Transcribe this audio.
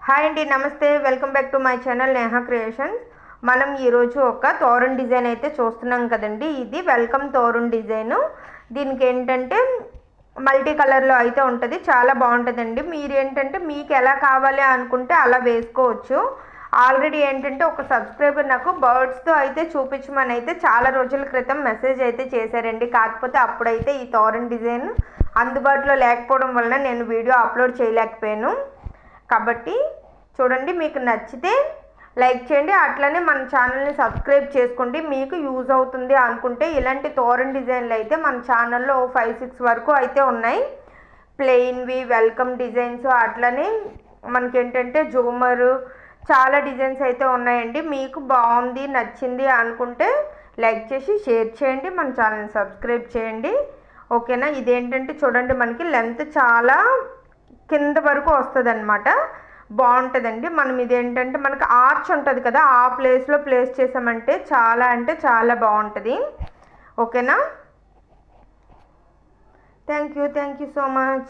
Hi అండి, నమస్తే. Welcome back to my channel Neha creations. మనం ఈరోజు ఒక తోరణ్ డిజైన్ అయితే చూస్తున్నాం కదండి. ఇది వెల్కమ్ తోరణ్ డిజైను. దీనికి ఏంటంటే మల్టీ కలర్లో అయితే ఉంటుంది, చాలా బాగుంటుందండి. మీరు ఏంటంటే మీకు ఎలా కావాలి అనుకుంటే అలా వేసుకోవచ్చు. ఆల్రెడీ ఏంటంటే ఒక సబ్స్క్రైబర్ నాకు బర్డ్స్తో అయితే చూపించమని అయితే చాలా రోజుల క్రితం మెసేజ్ అయితే చేశారండి. కాకపోతే అప్పుడైతే ఈ తోరణ్ డిజైన్ అందుబాటులో లేకపోవడం వలన నేను వీడియో అప్లోడ్ చేయలేకపోయాను. కాబట్టి చూడండి, మీకు నచ్చితే లైక్ చేయండి, అట్లనే మన ఛానల్ని సబ్స్క్రైబ్ చేసుకోండి. మీకు యూజ్ అవుతుంది అనుకుంటే ఇలాంటి తోరణ్ డిజైన్లు అయితే మన ఛానల్లో 5-6 వరకు అయితే ఉన్నాయి. ప్లెయిన్వి, వెల్కమ్ డిజైన్స్, అట్లనే మనకేంటంటే జూమరు, చాలా డిజైన్స్ అయితే ఉన్నాయండి. మీకు బాగుంది, నచ్చింది అనుకుంటే లైక్ చేసి షేర్ చేయండి, మన ఛానల్ని సబ్స్క్రైబ్ చేయండి. ఓకేనా. ఇదేంటంటే చూడండి, మనకి లెంత్ చాలా కింద వరకు వస్తుంది అనమాట. బాగుంటుందండి. మనం ఇదేంటంటే మనకు ఆర్చ్ ఉంటుంది కదా, ఆ ప్లేస్లో ప్లేస్ చేసామంటే చాలా అంటే చాలా బాగుంటుంది. ఓకేనా. Thank you so much.